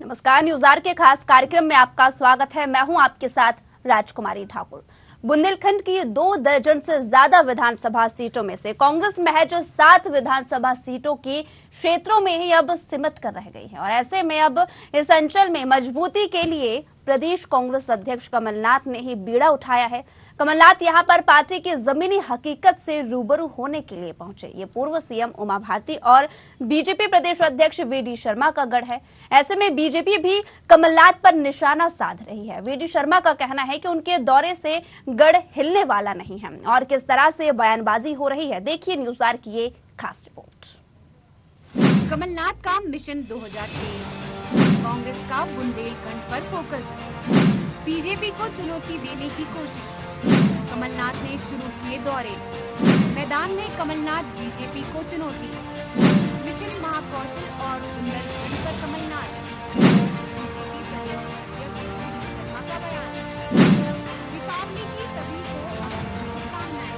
नमस्कार, news are के खास कार्यक्रम में आपका स्वागत है। मैं हूं आपके साथ राजकुमारी ठाकुर। बुंदेलखंड की 2 दर्जन से ज्यादा विधानसभा सीटों में से कांग्रेस महज 7 विधानसभा सीटों की क्षेत्रों में ही अब सिमट कर रह गई है और ऐसे में अब इस अंचल में मजबूती के लिए प्रदेश कांग्रेस अध्यक्ष कमलनाथ ने ही बीड़ा उठाया है। कमलनाथ यहां पर पार्टी की जमीनी हकीकत से रूबरू होने के लिए पहुंचे। ये पूर्व सीएम उमा भारती और बीजेपी प्रदेश अध्यक्ष वीडी शर्मा का गढ़ है। ऐसे में बीजेपी भी कमलनाथ पर निशाना साध रही है। वीडी शर्मा का कहना है कि उनके दौरे से गढ़ हिलने वाला नहीं है और किस तरह से बयानबाजी हो रही है, देखिए न्यूज आर की ये खास रिपोर्ट। कमलनाथ का मिशन 2023, कांग्रेस का बुंदेलखंड पर फोकस, बीजेपी को चुनौती देने की कोशिश। कमलनाथ ने शुरू किए दौरे, मैदान में कमलनाथ बीजेपी को चुनौती, मिशन महाकौशल और बुंदेलखंड पर कमलनाथ, बीजेपी प्रदेश अध्यक्ष शर्मा का बयान, दीपावली की सभी को शुभकामनाएं,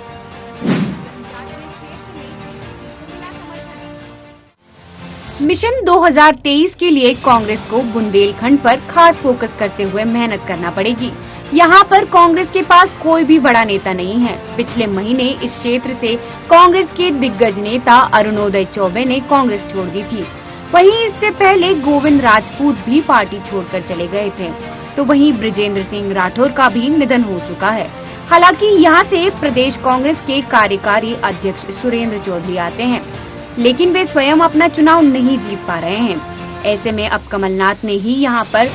जनजातीय क्षेत्र में बीजेपी को मिला समर्थन। मिशन 2023 के लिए कांग्रेस को बुंदेलखंड पर खास फोकस करते हुए मेहनत करना पड़ेगी। यहाँ पर कांग्रेस के पास कोई भी बड़ा नेता नहीं है। पिछले महीने इस क्षेत्र से कांग्रेस के दिग्गज नेता अरुणोदय चौबे ने कांग्रेस छोड़ दी थी। वहीं इससे पहले गोविंद राजपूत भी पार्टी छोड़कर चले गए थे। तो वहीं बृजेंद्र सिंह राठौर का भी निधन हो चुका है। हालांकि यहाँ से प्रदेश कांग्रेस के कार्यकारी अध्यक्ष सुरेंद्र चौधरी आते हैं, लेकिन वे स्वयं अपना चुनाव नहीं जीत पा रहे हैं। ऐसे में अब कमलनाथ ने ही यहाँ पर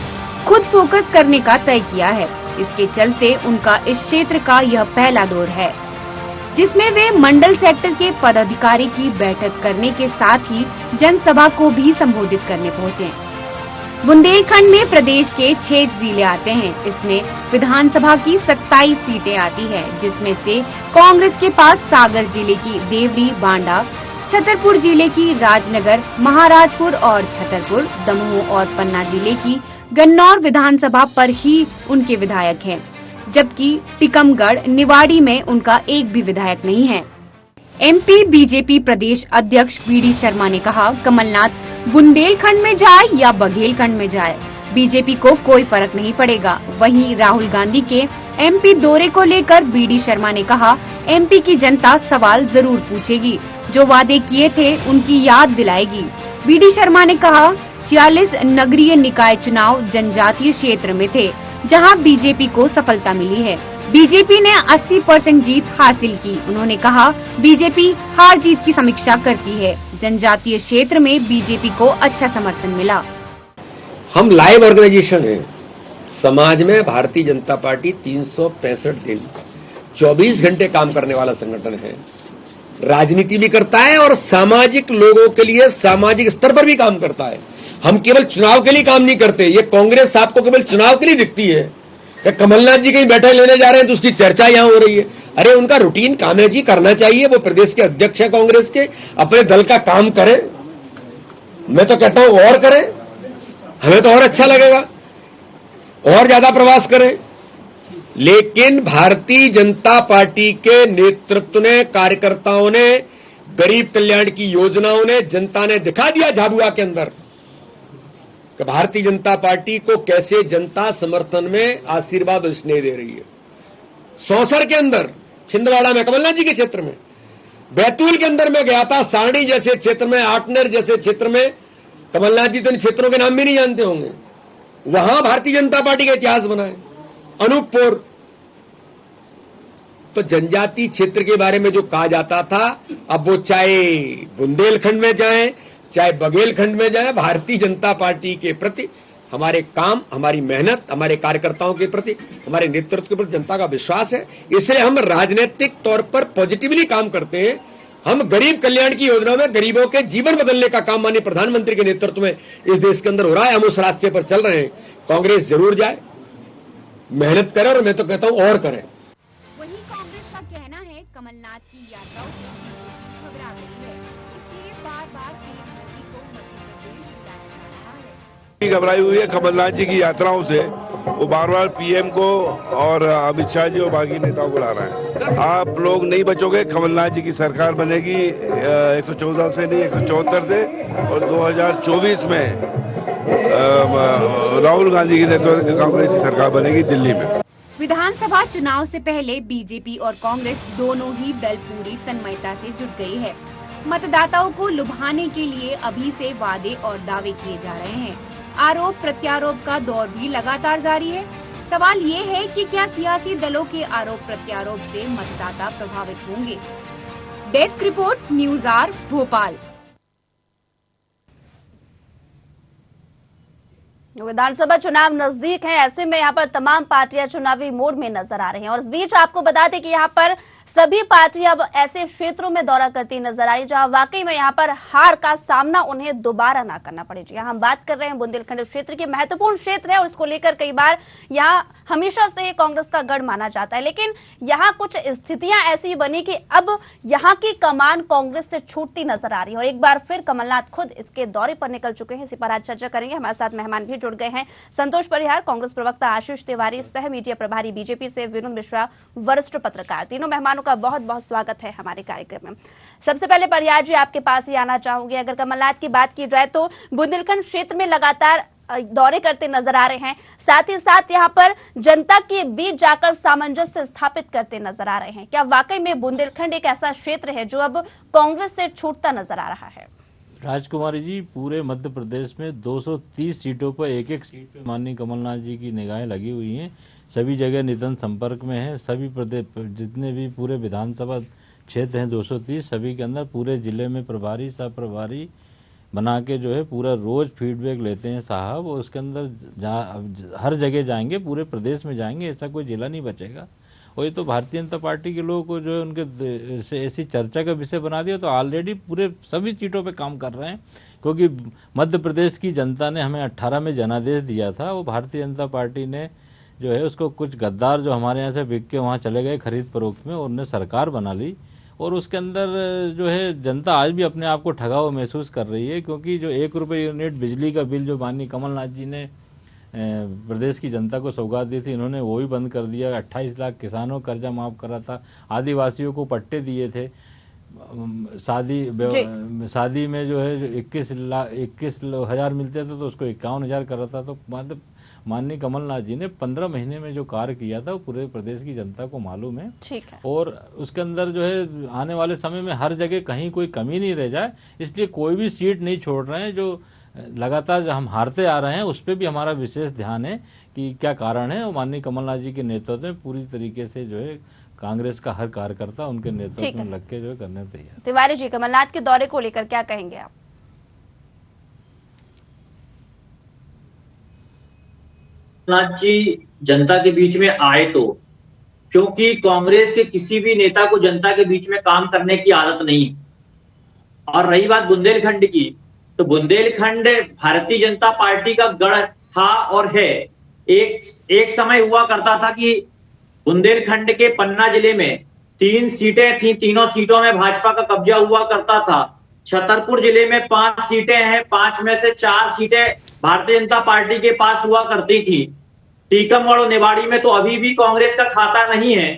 खुद फोकस करने का तय किया है। इसके चलते उनका इस क्षेत्र का यह पहला दौर है, जिसमें वे मंडल सेक्टर के पदाधिकारी की बैठक करने के साथ ही जनसभा को भी संबोधित करने पहुंचे। बुंदेलखंड में प्रदेश के 6 जिले आते हैं। इसमें विधानसभा की 27 सीटें आती है, जिसमें से कांग्रेस के पास सागर जिले की देवरी, बांडा, छतरपुर जिले की राजनगर, महाराजपुर और छतरपुर, दमोह और पन्ना जिले की गन्नौर विधानसभा पर ही उनके विधायक हैं, जबकि टीकमगढ़, निवाड़ी में उनका एक भी विधायक नहीं है। एमपी बीजेपी प्रदेश अध्यक्ष वीडी शर्मा ने कहा, कमलनाथ बुंदेलखंड में जाए या बघेलखंड में जाए, बीजेपी को कोई फर्क नहीं पड़ेगा। वहीं राहुल गांधी के एमपी दौरे को लेकर वीडी शर्मा ने कहा, एमपी की जनता सवाल जरूर पूछेगी, जो वादे किए थे उनकी याद दिलाएगी। वीडी शर्मा ने कहा, 46 नगरीय निकाय चुनाव जनजातीय क्षेत्र में थे, जहां बीजेपी को सफलता मिली है। बीजेपी ने 80% जीत हासिल की। उन्होंने कहा, बीजेपी हार जीत की समीक्षा करती है। जनजातीय क्षेत्र में बीजेपी को अच्छा समर्थन मिला। हम लाइव ऑर्गेनाइजेशन है। समाज में भारतीय जनता पार्टी 365 दिन 24 घंटे काम करने वाला संगठन है। राजनीति भी करता है और सामाजिक लोगों के लिए सामाजिक स्तर पर भी काम करता है। हम केवल चुनाव के लिए काम नहीं करते। ये कांग्रेस आपको केवल चुनाव के लिए दिखती है कि कमलनाथ जी कहीं बैठक लेने जा रहे हैं तो उसकी चर्चा यहां हो रही है। अरे उनका रूटीन काम है जी, करना चाहिए। वो प्रदेश के अध्यक्ष है कांग्रेस के, अपने दल का काम करें। मैं तो कहता हूं और करें, हमें तो और अच्छा लगेगा, और ज्यादा प्रवास करें। लेकिन भारतीय जनता पार्टी के नेतृत्व ने, कार्यकर्ताओं ने, गरीब कल्याण की योजनाओं ने, जनता ने दिखा दिया झाबुआ के अंदर कि भारतीय जनता पार्टी को कैसे जनता समर्थन में आशीर्वाद और स्नेह दे रही है। सौसर के अंदर, छिंदवाड़ा में, कमलनाथ जी के क्षेत्र में, बैतूल के अंदर में गया था, सारणी जैसे क्षेत्र में, आटनर जैसे क्षेत्र में, कमलनाथ जी तो इन क्षेत्रों के नाम भी नहीं जानते होंगे, वहां भारतीय जनता पार्टी का इतिहास बना है। अनूपपुर, तो जनजातीय क्षेत्र के बारे में जो कहा जाता था, अब वो चाहे बुंदेलखंड में जाए चाहे बघेलखंड में जाए, भारतीय जनता पार्टी के प्रति हमारे काम, हमारी मेहनत, हमारे कार्यकर्ताओं के प्रति, हमारे नेतृत्व के प्रति जनता का विश्वास है। इसलिए हम राजनीतिक तौर पर पॉजिटिवली काम करते हैं। हम गरीब कल्याण की योजना में गरीबों के जीवन बदलने का काम माननीय प्रधानमंत्री के नेतृत्व में इस देश के अंदर हो रहा है। हम उस रास्ते पर चल रहे हैं। कांग्रेस जरूर जाए, मेहनत करे, और मैं तो कहता हूं और करे। वहीं कांग्रेस का कहना है, कमलनाथ की यात्राओं से घबरा गई है, इसलिए बार-बार घबराई हुई है कमलनाथ जी की यात्राओं से। वो बार-बार पीएम को और अमित शाह जी और बाकी नेताओं को बुला रहे हैं। आप लोग नहीं बचोगे, कमलनाथ जी की सरकार बनेगी 114 से नहीं 174 से, और 2024 में राहुल गांधी के नेतृत्व में कांग्रेस की सरकार बनेगी दिल्ली में। विधानसभा चुनाव से पहले बीजेपी और कांग्रेस दोनों ही दल पूरी तन्मयता से जुट गई है। मतदाताओं को लुभाने के लिए अभी से वादे और दावे किए जा रहे हैं। आरोप प्रत्यारोप का दौर भी लगातार जारी है। सवाल ये है कि क्या सियासी दलों के आरोप प्रत्यारोप से मतदाता प्रभावित होंगे। Desk report, news hour, Bhopal. विधानसभा चुनाव नजदीक है, ऐसे में यहाँ पर तमाम पार्टियां चुनावी मोड में नजर आ रही हैं और इस बीच आपको बता दें कि यहाँ पर सभी पार्टियां अब ऐसे क्षेत्रों में दौरा करती नजर आ रही जहां वाकई में यहाँ पर हार का सामना उन्हें दोबारा ना करना पड़े। जी हम बात कर रहे हैं बुंदेलखंड क्षेत्र की, महत्वपूर्ण क्षेत्र है और इसको लेकर कई बार यहाँ हमेशा से कांग्रेस का गढ़ माना जाता है, लेकिन यहाँ कुछ स्थितियां ऐसी बनी कि अब यहाँ की कमान कांग्रेस से छूटती नजर आ रही है और एक बार फिर कमलनाथ खुद इसके दौरे पर निकल चुके हैं। इसी पर आज चर्चा करेंगे। हमारे साथ मेहमान भी जुड़ गए हैं। संतोष परिहार, कांग्रेस प्रवक्ता आशीष तिवारी, सह मीडिया प्रभारी बीजेपी से विनोद मिश्रा, वरिष्ठ पत्रकार। तीनों मेहमानों का बहुत बहुत स्वागत है हमारे कार्यक्रम में। सबसे पहले परिहार जी, आपके पास ही आना चाहूंगी। अगर कमलनाथ की बात की जाए तो बुंदेलखंड क्षेत्र में लगातार दौरे करते नजर आ रहे हैं, साथ ही साथ यहाँ पर जनता के बीच जाकर सामंजस्य स्थापित करते नजर आ रहे हैं। क्या वाकई में बुंदेलखंड एक ऐसा क्षेत्र है जो अब कांग्रेस से छूटता नजर आ रहा है? राजकुमारी जी, पूरे मध्य प्रदेश में 230 सीटों पर एक एक सीट पे माननीय कमलनाथ जी की निगाहें लगी हुई हैं। सभी जगह निरंतर संपर्क में है। सभी प्रदेश जितने भी पूरे विधानसभा क्षेत्र हैं 230, सभी के अंदर पूरे जिले में प्रभारी सह प्रभारी बना के जो है पूरा रोज फीडबैक लेते हैं साहब। और उसके अंदर हर जगह जाएंगे, पूरे प्रदेश में जाएंगे, ऐसा कोई जिला नहीं बचेगा। और ये तो भारतीय जनता पार्टी के लोगों को जो है उनके ऐसी चर्चा का विषय बना दिया, तो ऑलरेडी पूरे सभी सीटों पे काम कर रहे हैं। क्योंकि मध्य प्रदेश की जनता ने हमें 18 में जनादेश दिया था, वो भारतीय जनता पार्टी ने जो है उसको कुछ गद्दार जो हमारे यहाँ से बिक के वहाँ चले गए खरीद फरोख्त में, उन्होंने सरकार बना ली। और उसके अंदर जो है जनता आज भी अपने आप को ठगा हुआ महसूस कर रही है, क्योंकि जो 1 रुपये यूनिट बिजली का बिल जो माननीय कमलनाथ जी ने प्रदेश की जनता को सौगात दी थी, इन्होंने वो भी बंद कर दिया। 28 लाख किसानों का कर्जा माफ करा था, आदिवासियों को पट्टे दिए थे। शादी में जो है 21,000 मिलते थे तो उसको 51,000 कर रहा था। तो माननीय कमलनाथ जी ने 15 महीने में जो कार्य किया था वो पूरे प्रदेश की जनता को मालूम है। ठीक है। और उसके अंदर जो है आने वाले समय में हर जगह कहीं कोई कमी नहीं रह जाए, इसलिए कोई भी सीट नहीं छोड़ रहे हैं। जो लगातार जो हम हारते आ रहे हैं उस पर भी हमारा विशेष ध्यान है कि क्या कारण है। और माननीय कमलनाथ जी के नेतृत्व में पूरी तरीके से जो है कांग्रेस का हर कार्यकर्ता उनके नेतृत्व में लग के जो है करने तैयार। तिवारी जी, कमलनाथ के दौरे को लेकर क्या कहेंगे आप? कमलनाथ जी जनता के बीच में आए तो, क्योंकि कांग्रेस के किसी भी नेता को जनता के बीच में काम करने की आदत नहीं। और रही बात बुंदेलखंड की, तो बुंदेलखंड भारतीय जनता पार्टी का गढ़ था और है। एक समय हुआ करता था कि बुंदेलखंड के पन्ना जिले में 3 सीटें थी, तीनों सीटों में भाजपा का कब्जा हुआ करता था। छतरपुर जिले में 5 सीटें हैं, 5 में से 4 सीटें भारतीय जनता पार्टी के पास हुआ करती थी। टीकमगढ़ और निवाड़ी में तो अभी भी कांग्रेस का खाता नहीं है।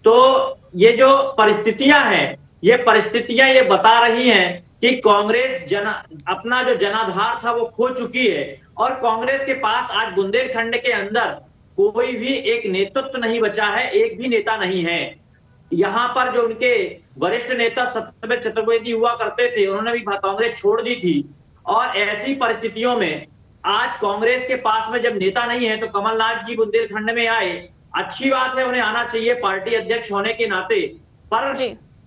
तो ये जो परिस्थितियां हैं, ये परिस्थितियां ये बता रही हैं कि कांग्रेस अपना जो जनाधार था वो खो चुकी है। और कांग्रेस के पास आज बुंदेलखंड के अंदर कोई भी एक नेतृत्व नहीं बचा है, एक भी नेता नहीं है। यहाँ पर जो उनके वरिष्ठ नेता सत्यव्रत चतुर्वेदी हुआ करते थे, उन्होंने भी कांग्रेस छोड़ दी थी। और ऐसी परिस्थितियों में आज कांग्रेस के पास में जब नेता नहीं है तो कमलनाथ जी बुंदेलखंड में आए, अच्छी बात है, उन्हें आना चाहिए पार्टी अध्यक्ष होने के नाते। पर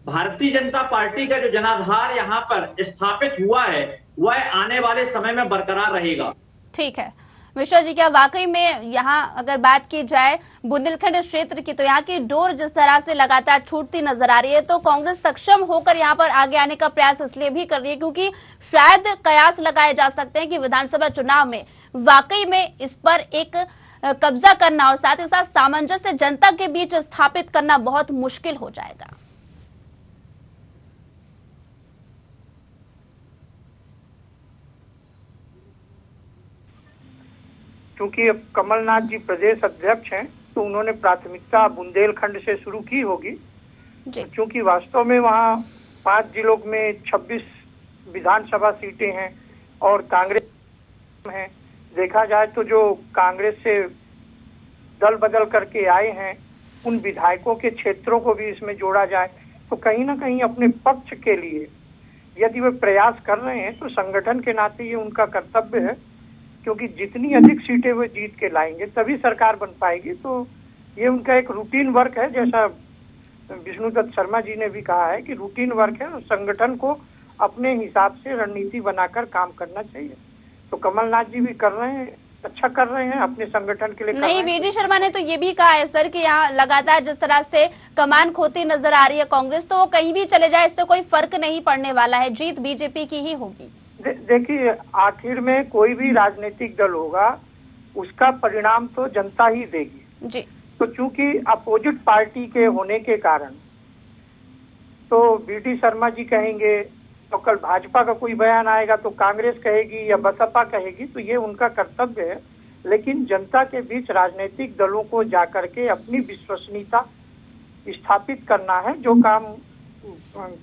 भारतीय जनता पार्टी का जो जनाधार यहाँ पर स्थापित हुआ है वह आने वाले समय में बरकरार रहेगा। ठीक है मिश्रा जी, क्या वाकई में यहाँ अगर बात की जाए बुंदेलखंड क्षेत्र की, तो यहाँ की डोर जिस तरह से लगातार छूटती नजर आ रही है, तो कांग्रेस सक्षम होकर यहाँ पर आगे आने का प्रयास इसलिए भी कर रही है क्योंकि शायद कयास लगाए जा सकते हैं कि विधानसभा चुनाव में वाकई में इस पर एक कब्जा करना और साथ ही साथ सामंजस्य जनता के बीच स्थापित करना बहुत मुश्किल हो जाएगा। क्योंकि अब कमलनाथ जी प्रदेश अध्यक्ष हैं तो उन्होंने प्राथमिकता बुंदेलखंड से शुरू की होगी, क्योंकि वास्तव में वहाँ 5 जिलों में 26 विधानसभा सीटें हैं और कांग्रेस है देखा जाए तो जो कांग्रेस से दल बदल करके आए हैं उन विधायकों के क्षेत्रों को भी इसमें जोड़ा जाए तो कहीं ना कहीं अपने पक्ष के लिए यदि वे प्रयास कर रहे हैं तो संगठन के नाते ये उनका कर्तव्य है, क्योंकि जितनी अधिक सीटें वे जीत के लाएंगे तभी सरकार बन पाएगी। तो ये उनका एक रूटीन वर्क है, जैसा विष्णुदत्त शर्मा जी ने भी कहा है कि रूटीन वर्क है और संगठन को अपने हिसाब से रणनीति बनाकर काम करना चाहिए। तो कमलनाथ जी भी कर रहे हैं, अच्छा कर रहे हैं अपने संगठन के लिए। नहीं, वीडी शर्मा ने तो ये भी कहा है सर कि यहाँ लगातार जिस तरह से कमान खोती नजर आ रही है कांग्रेस, तो वो कहीं भी चले जाए इससे कोई फर्क नहीं पड़ने वाला है, जीत बीजेपी की ही होगी। देखिए, आखिर में कोई भी राजनीतिक दल होगा उसका परिणाम तो जनता ही देगी जी। तो चूंकि अपोजिट पार्टी के होने के कारण तो वीडी शर्मा जी कहेंगे तो कल भाजपा का कोई बयान आएगा तो कांग्रेस कहेगी या बसपा कहेगी, तो ये उनका कर्तव्य है। लेकिन जनता के बीच राजनीतिक दलों को जाकर के अपनी विश्वसनीयता स्थापित करना है, जो काम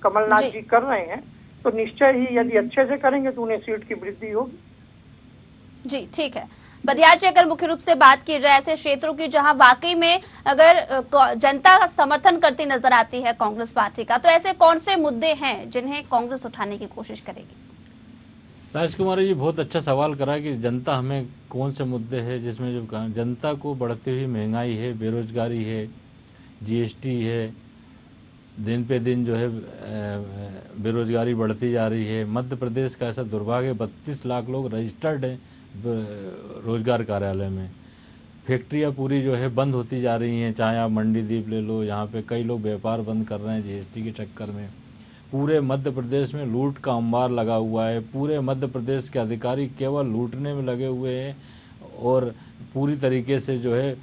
कमलनाथ जी कर रहे हैं। तो निश्चय ही यदि अच्छे से करेंगे तो उन्हें सीट की वृद्धि होगी। जी ठीक है। बरियार जी, अगर मुख्य रूप से बात की जाए ऐसे क्षेत्रों की जहां वाकई में अगर जनता का समर्थन करती नजर आती है कांग्रेस पार्टी का, तो ऐसे कौन से मुद्दे हैं जिन्हें कांग्रेस उठाने की कोशिश करेगी? राजकुमारी जी बहुत अच्छा सवाल करा कि जनता हमें कौन से मुद्दे हैं जिसमें जो जनता को बढ़ती हुई महंगाई है, बेरोजगारी है, जीएसटी है, दिन पे दिन जो है बेरोजगारी बढ़ती जा रही है। मध्य प्रदेश का ऐसा दुर्भाग्य 32 लाख लोग रजिस्टर्ड हैं रोजगार कार्यालय में। फैक्ट्रियां पूरी जो है बंद होती जा रही हैं, चाहे आप मंडीदीप ले लो, यहाँ पे कई लोग व्यापार बंद कर रहे हैं जीएसटी के चक्कर में। पूरे मध्य प्रदेश में लूट का अंबार लगा हुआ है, पूरे मध्य प्रदेश के अधिकारी केवल लूटने में लगे हुए हैं और पूरी तरीके से जो है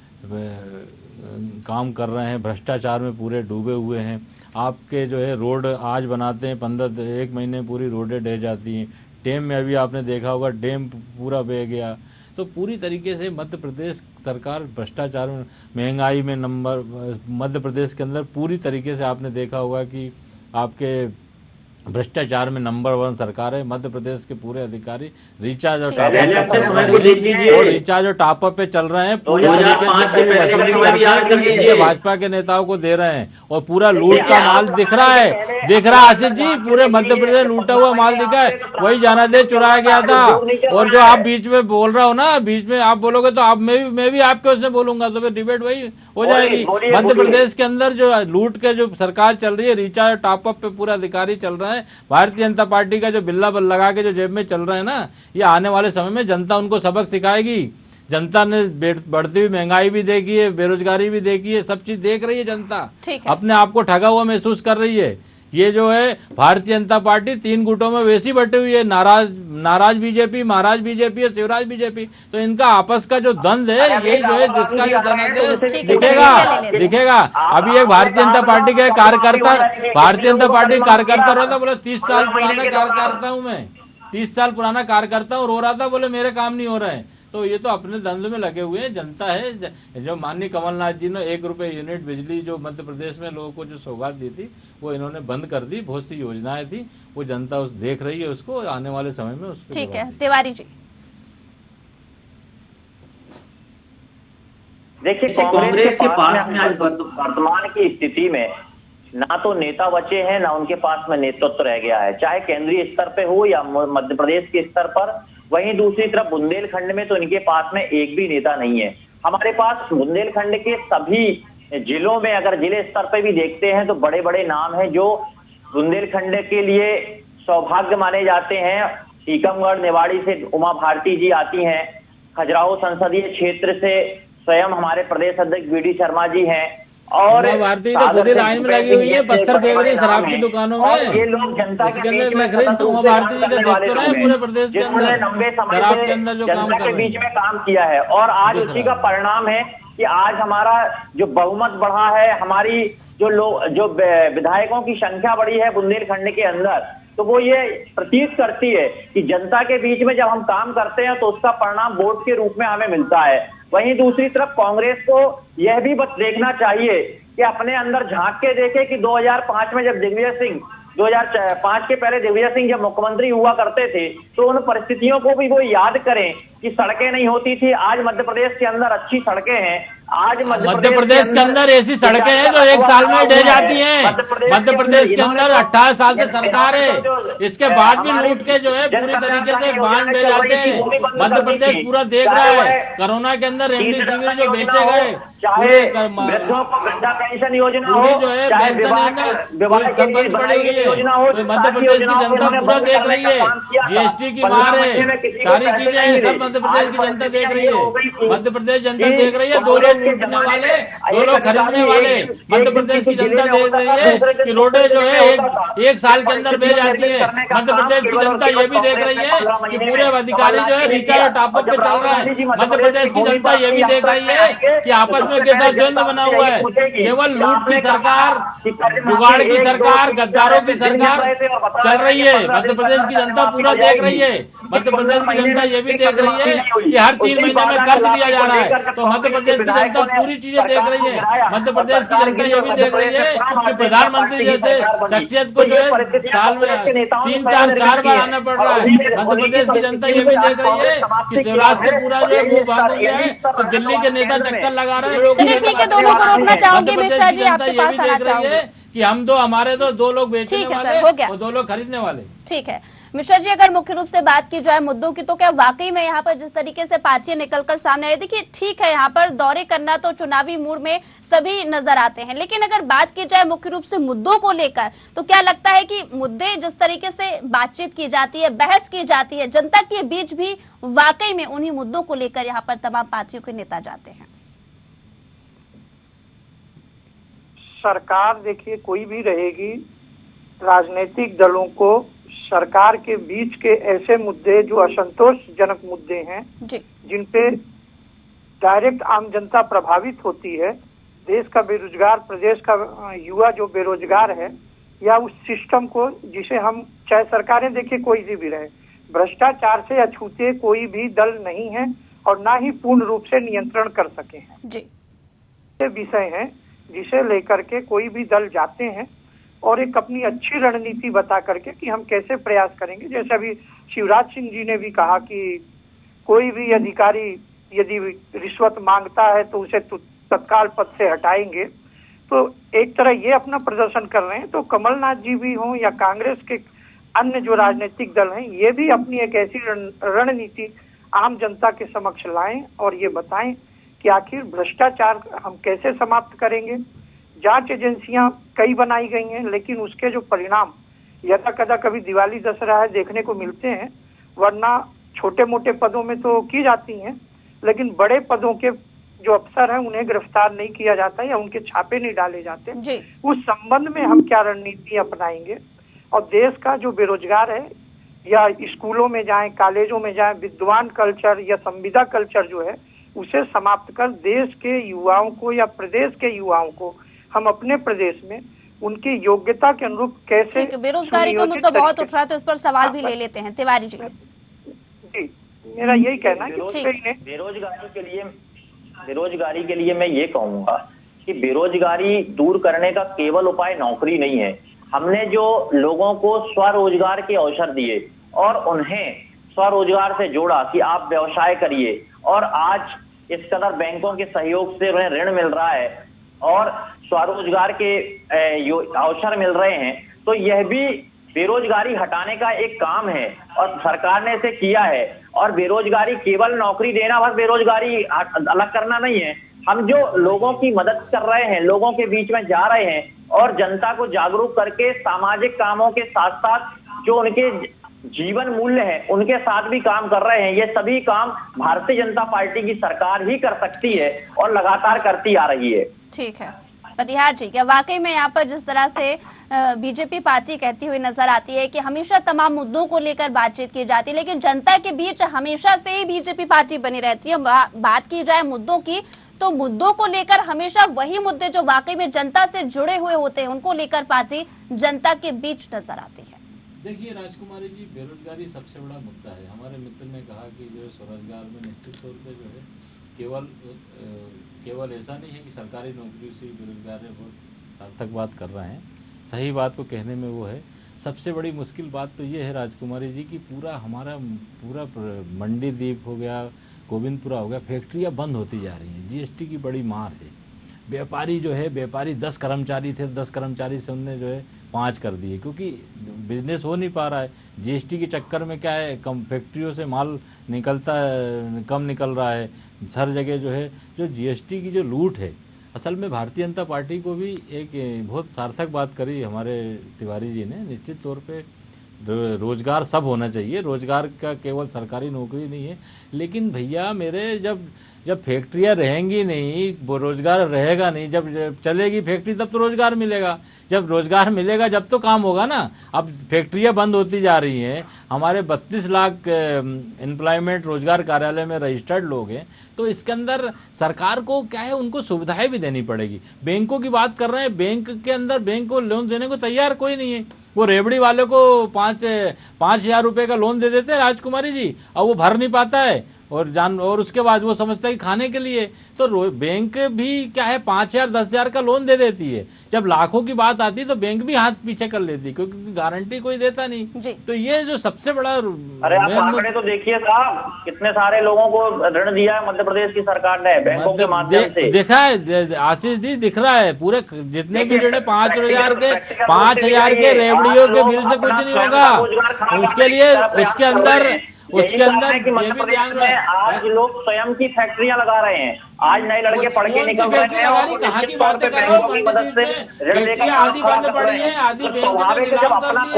काम कर रहे हैं, भ्रष्टाचार में पूरे डूबे हुए हैं। आपके जो है रोड आज बनाते हैं, 1 महीने पूरी रोडें ढह जाती हैं। डैम में अभी आपने देखा होगा डैम पूरा बह गया। तो पूरी तरीके से मध्य प्रदेश सरकार भ्रष्टाचार में, महंगाई में नंबर, मध्य प्रदेश के अंदर पूरी तरीके से आपने देखा होगा कि आपके भ्रष्टाचार में नंबर 1 सरकार है। मध्य प्रदेश के पूरे अधिकारी रिचार्ज और टॉपअप पे चल रहे हैं, पूरे तरीके से वसूली करके भाजपा के नेताओं को दे रहे हैं और पूरा लूट का माल दिख रहा है आशीष जी, पूरे मध्य प्रदेश लूटा हुआ माल दिखा है। वही जनादेश चुराया गया था। और जो आप बीच में बोल रहा हो ना, बीच में आप बोलोगे तो आप मैं भी आपके उसमें बोलूंगा, तो फिर डिबेट वही हो जाएगी। मध्य प्रदेश के अंदर जो लूट के जो सरकार चल रही है, रिचार्ज टॉपअप पे पूरा अधिकारी चल रहा है। भारतीय जनता पार्टी का जो बिल्ला लगा के जो जेब में चल रहे हैं ना, ये आने वाले समय में जनता उनको सबक सिखाएगी। जनता ने बढ़ती हुई महंगाई भी देखी है, बेरोजगारी भी देखी है, सब चीज देख रही है जनता, अपने आप को ठगा हुआ महसूस कर रही है। ये जो है भारतीय जनता पार्टी 3 गुटों में वैसी बटी हुई है, नाराज बीजेपी, महाराज बीजेपी और शिवराज बीजेपी। तो इनका आपस का जो द्वंद है, ये जो है जिसका जो जनादेश दिखेगा। अभी एक भारतीय जनता पार्टी के कार्यकर्ता रहता, बोला 30 साल पुराना कार्यकर्ता हूँ मैं, 30 साल पुराना कार्यकर्ता हूँ, रो रहा था, बोले मेरे काम नहीं हो रहे हैं। तो ये तो अपने द्वंद में लगे हुए हैं। जनता है जो माननीय कमलनाथ जी ने 1 रुपए यूनिट बिजली जो मध्य प्रदेश में लोगों को जो सौगात दी थी, वो इन्होंने बंद कर दी। बहुत सी योजनाएं थी, वो जनता उस देख रही है, उसको आने वाले समय में उसको। ठीक है, तिवारी जी। देखिए, कांग्रेस के पास में आज वर्तमान की स्थिति में ना तो नेता बचे हैं, ना उनके पास में नेतृत्व रह गया है, चाहे केंद्रीय स्तर पे हो या मध्य प्रदेश के स्तर पर। वहीं दूसरी तरफ बुंदेलखंड में तो इनके पास में एक भी नेता नहीं है। हमारे पास बुंदेलखंड के सभी जिलों में अगर जिले स्तर पे भी देखते हैं तो बड़े बड़े नाम हैं जो बुंदेलखंड के लिए सौभाग्य माने जाते हैं। टीकमगढ़ निवाड़ी से उमा भारती जी आती हैं, खजुराहो संसदीय क्षेत्र से स्वयं हमारे प्रदेश अध्यक्ष वीडी शर्मा जी हैं, और भारतीय तो खुद ही लाइन में लगी हुई है, पत्थर फेंक रही शराब की दुकानों में। ये लोग जनता के अंदर भारतीय जी का देख तो रहे पूरे प्रदेश के अंदर शराब के अंदर जो काम कर बीच में काम किया है, और आज उसी का परिणाम है कि आज हमारा जो बहुमत बढ़ा है, हमारी जो विधायकों की संख्या बढ़ी है बुंदेलखंड के अंदर, तो वो ये प्रतीत करती है कि जनता के बीच में जब हम काम करते हैं तो उसका परिणाम वोट के रूप में हमें मिलता है। वहीं दूसरी तरफ कांग्रेस को यह भी बस देखना चाहिए कि अपने अंदर झांक के देखे कि 2005 में जब दिग्विजय सिंह 2005 के पहले दिग्विजय सिंह जब मुख्यमंत्री हुआ करते थे तो उन परिस्थितियों को भी वो याद करें कि सड़कें नहीं होती थी। आज मध्य प्रदेश के अंदर अच्छी सड़कें हैं। आज मध्य प्रदेश के अंदर ऐसी सड़कें हैं जो 1 साल में ढह जाती हैं। मध्य प्रदेश के अंदर 18 साल से सरकार है, इसके बाद भी लूट के जो है पूरी तरीके से बांध ढह जाते हैं। मध्य प्रदेश पूरा देख रहा है। कोरोना के अंदर रेमडेसिविर जो बेचे गए, पूरे वृद्धों को वृद्धा पेंशन योजना पूरी जो है पेंशन सब बंद पड़ी हुई है। तो मध्य प्रदेश की जनता पूरा देख रही है। जीएसटी की मार है, सारी चीजें हैं, सब मध्य प्रदेश की जनता देख रही है। मध्य प्रदेश जनता देख रही है। 2 लोग लूटने वाले, 2 लोग खरीदने वाले मध्य प्रदेश की जनता देख रही है कि रोडें जो है एक साल के अंदर बह जाती है। मध्य प्रदेश की जनता ये भी देख रही है कि पूरे अधिकारी जो है रिचार्ज और टॉपअप पे चल रहा है। मध्य प्रदेश की जनता ये भी देख रही है कि आपस में कैसा द्वंद्व बना हुआ है। केवल लूट की सरकार, जुगाड़ की सरकार, गद्दारों की सरकार चल रही है। मध्य प्रदेश की जनता पूरा देख रही है। मध्य प्रदेश की जनता ये भी देख रही है कि हर 3 महीने में कर्ज लिया जा रहा है। तो मध्य प्रदेश की जनता पूरी चीजें देख रही है। मध्य प्रदेश की जनता ये भी देख रही है कि प्रधानमंत्री जैसे शख्सियत को जो है साल में 3-4 बार आना पड़ रहा है। मध्य प्रदेश की जनता ये भी देख रही है कि शिवराज से पूरा जो है मुंह बांध हो गया है, तो दिल्ली के नेता चक्कर लगा रहे हैं लोग। चलिए ठीक है, दोनों को रोकना चाहूंगी। मिश्रा जी आपके पास आना चाहूंगी कि हम हमारे 2 लोग बेचने वाले और 2 लोग खरीदने वाले। ठीक है मिश्रा जी, अगर मुख्य रूप से बात की जाए मुद्दों की, तो क्या वाकई में यहाँ पर जिस तरीके से पार्टियां निकलकर सामने आई, देखिए ठीक है यहाँ पर दौरे करना तो चुनावी मूड में सभी नजर आते हैं, लेकिन अगर बात की जाए मुख्य रूप से मुद्दों को लेकर, तो क्या लगता है कि मुद्दे जिस तरीके से बातचीत की जाती है, बहस की जाती है जनता के बीच, भी वाकई में उन्हीं मुद्दों को लेकर यहाँ पर तमाम पार्टियों के नेता जाते हैं? सरकार देखिए कोई भी रहेगी, राजनीतिक दलों को सरकार के बीच के ऐसे मुद्दे जो असंतोषजनक मुद्दे हैं, जिन पे डायरेक्ट आम जनता प्रभावित होती है, देश का बेरोजगार, प्रदेश का युवा जो बेरोजगार है, या उस सिस्टम को जिसे हम, चाहे सरकारें देखिए कोई सी भी रहे, भ्रष्टाचार से अछूते कोई भी दल नहीं है और ना ही पूर्ण रूप से नियंत्रण कर सके हैं। ये विषय है जिसे लेकर के कोई भी दल जाते हैं और एक अपनी अच्छी रणनीति बता करके कि हम कैसे प्रयास करेंगे। जैसे अभी शिवराज सिंह जी ने भी कहा कि कोई भी अधिकारी यदि रिश्वत मांगता है तो उसे तत्काल पद से हटाएंगे। तो एक तरह ये अपना प्रदर्शन कर रहे हैं। तो कमलनाथ जी भी हों या कांग्रेस के अन्य जो राजनीतिक दल हैं, ये भी अपनी एक ऐसी रणनीति आम जनता के समक्ष लाएं और ये बताएं कि आखिर भ्रष्टाचार हम कैसे समाप्त करेंगे। जांच एजेंसियां कई बनाई गई हैं, लेकिन उसके जो परिणाम यदा कदा कभी दिवाली दशहरा है देखने को मिलते हैं, वरना छोटे मोटे पदों में तो की जाती हैं, लेकिन बड़े पदों के जो अफसर हैं उन्हें गिरफ्तार नहीं किया जाता या उनके छापे नहीं डाले जाते। उस संबंध में हम क्या रणनीति अपनाएंगे और देश का जो बेरोजगार है, या स्कूलों में जाएं, कॉलेजों में जाएं, विद्वान कल्चर या संविदा कल्चर जो है उसे समाप्त कर देश के युवाओं को या प्रदेश के युवाओं को हम अपने प्रदेश में उनकी योग्यता के अनुरूप कैसे। बेरोजगारी का मुद्दा बहुत उठ रहा है तो इस पर सवाल भी ले लेते हैं। तिवारी जी मेरा यही कहना है कि बेरोजगारी के लिए मैं ये कहूंगा कि बेरोजगारी दूर करने का केवल उपाय नौकरी नहीं है। हमने जो लोगों को स्वरोजगार के अवसर दिए और उन्हें स्वरोजगार से जोड़ा कि आप व्यवसाय करिए, और आज इस कदर बैंकों के सहयोग से उन्हें ऋण मिल रहा है और स्वरोजगार के अवसर मिल रहे हैं, तो यह भी बेरोजगारी हटाने का एक काम है और सरकार ने इसे किया है। और बेरोजगारी केवल नौकरी देना बस बेरोजगारी अलग करना नहीं है। हम जो लोगों की मदद कर रहे हैं, लोगों के बीच में जा रहे हैं और जनता को जागरूक करके सामाजिक कामों के साथ साथ जो उनके जीवन मूल्य है उनके साथ भी काम कर रहे हैं, ये सभी काम भारतीय जनता पार्टी की सरकार ही कर सकती है और लगातार करती आ रही है। ठीक है प्रतिहार जी, क्या वाकई में यहाँ पर जिस तरह से बीजेपी पार्टी कहती हुई नजर आती है कि हमेशा तमाम मुद्दों को लेकर बातचीत की जाती है, लेकिन जनता के बीच हमेशा से ही बीजेपी पार्टी बनी रहती है। बात की जाए मुद्दों की, तो मुद्दों को लेकर हमेशा वही मुद्दे जो वाकई में जनता से जुड़े हुए होते हैं उनको लेकर पार्टी जनता के बीच नजर आती है। देखिए राजकुमारी जी, बेरोजगारी सबसे बड़ा मुद्दा है। हमारे मित्र ने कहा कि जो स्वरोजगार में निश्चित तौर पर जो है केवल ऐसा नहीं है कि सरकारी नौकरी से बेरोजगार है, बहुत सार्थक बात कर रहे हैं। सही बात को कहने में वो है सबसे बड़ी मुश्किल बात तो ये है राजकुमारी जी कि हमारा पूरा मंडी द्वीप हो गया, गोविंदपुरा हो गया, फैक्ट्रियाँ बंद होती जा रही हैं। जीएसटी की बड़ी मार है। व्यापारी जो है, व्यापारी 10 कर्मचारी थे, 10 कर्मचारी से उनने जो है 5 कर दिए, क्योंकि बिजनेस हो नहीं पा रहा है। जीएसटी के चक्कर में क्या है, कम फैक्ट्रियों से माल निकलता है, कम निकल रहा है। हर जगह जो है जो जीएसटी की जो लूट है, असल में भारतीय जनता पार्टी को भी एक बहुत सार्थक बात करी हमारे तिवारी जी ने। निश्चित तौर पे रोजगार सब होना चाहिए, रोजगार का केवल सरकारी नौकरी नहीं है, लेकिन भैया मेरे जब फैक्ट्रियां रहेंगी नहीं, वो रोजगार रहेगा नहीं, जब चलेगी फैक्ट्री तब तो रोजगार मिलेगा, जब रोजगार मिलेगा जब तो काम होगा ना। अब फैक्ट्रियां बंद होती जा रही हैं, हमारे 32 लाख एम्प्लॉयमेंट रोजगार कार्यालय में रजिस्टर्ड लोग हैं, तो इसके अंदर सरकार को क्या है, उनको सुविधाएं भी देनी पड़ेगी। बैंकों की बात कर रहे हैं, बैंक के अंदर बैंक को लोन देने को तैयार कोई नहीं है। वो रेवड़ी वाले को 5,000 रुपए का लोन दे देते हैं राजकुमारी जी, और वो भर नहीं पाता है, और उसके बाद वो समझता है कि खाने के लिए। तो बैंक भी क्या है 5,000 10,000 का लोन दे देती है। जब लाखों की बात आती है तो बैंक भी हाथ पीछे कर लेती है, क्योंकि गारंटी कोई देता नहीं। तो ये जो सबसे बड़ा, अरे आप आंकड़े तो देखिए साहब, कितने सारे लोगों को ऋण दिया है मध्य प्रदेश की सरकार ने बैंकों के माध्यम से। देखा है आशीष जी, दिख रहा है पूरे जितने भी ऋण 5,000 के रेवड़ियों के बिल से कुछ नहीं होगा। उसके लिए उसके अंदर ये भी ध्यान रहे, आज लोग स्वयं की फैक्ट्रियां लगा रहे हैं। आज नए लड़के पढ़ के निकल रहे हैं, कहाँ की बातें कर रहे हो, आधी बंद पड़ी है, आधी बैंक में नीलाम कर दी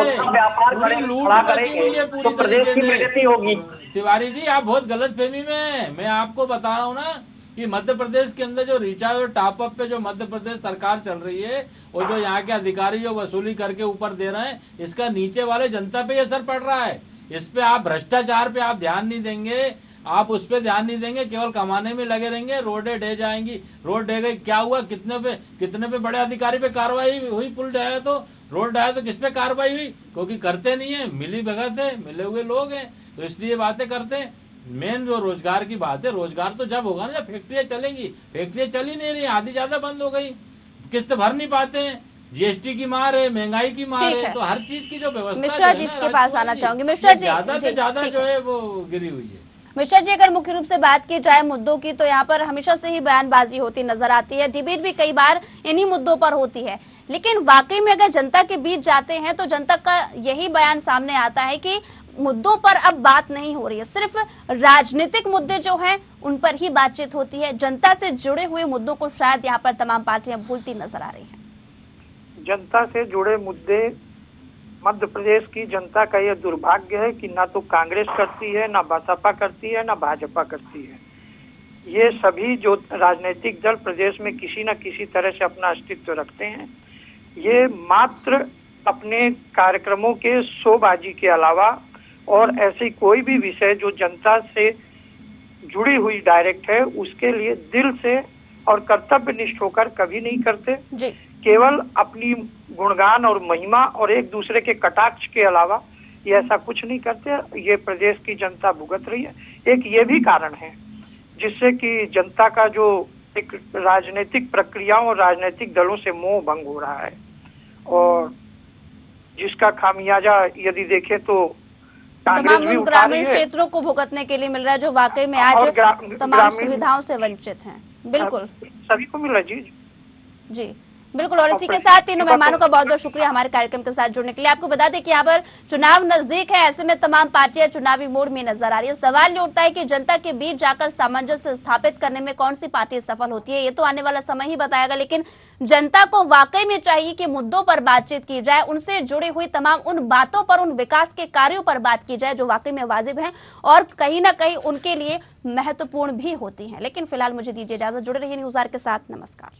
है, लूट मची हुई है पूरी तरीके से। होगी तिवारी जी आप बहुत गलत फहमी में हैं। मैं आपको बता रहा हूँ ना कि मध्य प्रदेश के अंदर जो रिचार्ज और टॉप अप पे जो मध्य प्रदेश सरकार चल रही है, और जो यहाँ के अधिकारी जो वसूली करके ऊपर दे रहे हैं, इसका नीचे वाले जनता पे असर पड़ रहा है। इस पे आप भ्रष्टाचार पे आप ध्यान नहीं देंगे, आप उस पे ध्यान नहीं देंगे, केवल कमाने में लगे रहेंगे। रोडें ढह जाएंगी, रोड ढह गई, क्या हुआ, कितने पे बड़े अधिकारी पे कार्रवाई हुई, पुल ढहा तो, रोड ढहा तो किस पे कार्रवाई हुई, क्योंकि करते नहीं है, मिली भगत है, मिले हुए लोग हैं, तो इसलिए बातें करते हैं। मेन जो रोजगार की बात है, रोजगार तो जब होगा ना जब फैक्ट्रियां चलेंगी। फैक्ट्रियां चल ही नहीं रही, आधी ज्यादा बंद हो गई, किस्त भर नहीं पाते हैं, जीएसटी की मार है, महंगाई की मार है, तो हर चीज की जो व्यवस्था, मिश्रा जी इसके पास आना चाहूंगी। मिश्रा जी ज्यादा से ज्यादा जो है वो गिरी हुई है। मिश्रा जी अगर मुख्य रूप से बात की जाए मुद्दों की, तो यहाँ पर हमेशा से ही बयानबाजी होती नजर आती है, डिबेट भी कई बार इन्हीं मुद्दों पर होती है, लेकिन वाकई में अगर जनता के बीच जाते हैं तो जनता का यही बयान सामने आता है कि मुद्दों पर अब बात नहीं हो रही है, सिर्फ राजनीतिक मुद्दे जो हैं उन पर ही बातचीत होती है। जनता से जुड़े हुए मुद्दों को शायद यहाँ पर तमाम पार्टियां भूलती नजर आ रही हैं। जनता से जुड़े मुद्दे, मध्य प्रदेश की जनता का यह दुर्भाग्य है कि ना तो कांग्रेस करती है, ना बसपा करती है, ना भाजपा करती है। ये सभी जो राजनीतिक दल प्रदेश में किसी न किसी तरह से अपना अस्तित्व रखते हैं, ये मात्र अपने कार्यक्रमों के शोबाजी के अलावा और ऐसी कोई भी विषय जो जनता से जुड़ी हुई डायरेक्ट है उसके लिए दिल से और कर्तव्यनिष्ठ होकर कभी नहीं करते जी। केवल अपनी गुणगान और महिमा और एक दूसरे के कटाक्ष के अलावा ये ऐसा कुछ नहीं करते। ये प्रदेश की जनता भुगत रही है। एक ये भी कारण है जिससे कि जनता का जो एक राजनीतिक प्रक्रियाओं और राजनीतिक दलों से मोह भंग हो रहा है, और जिसका खामियाजा यदि देखें तो तमाम उन ग्रामीण क्षेत्रों को भुगतने के लिए मिल रहा है जो वाकई में आज तमाम सुविधाओं से वंचित हैं। बिल्कुल सभी को मिल रहा है जी बिल्कुल। और इसी के साथ तीनों मेहमानों का बहुत बहुत शुक्रिया हमारे कार्यक्रम के साथ जुड़ने के लिए। आपको बता दें कि यहाँ पर चुनाव नजदीक है, ऐसे में तमाम पार्टियां चुनावी मोड में नजर आ रही है। सवाल ये उठता है कि जनता के बीच जाकर सामंजस्य स्थापित करने में कौन सी पार्टी सफल होती है, ये तो आने वाला समय ही बताएगा, लेकिन जनता को वाकई में चाहिए कि मुद्दों पर बातचीत की जाए, उनसे जुड़ी हुई तमाम उन बातों पर, उन विकास के कार्यों पर बात की जाए जो वाकई में वाजिब है और कहीं ना कहीं उनके लिए महत्वपूर्ण भी होती है। लेकिन फिलहाल मुझे दीजिए इजाजत, जुड़े रहिए न्यूज़ आवर के साथ। नमस्कार।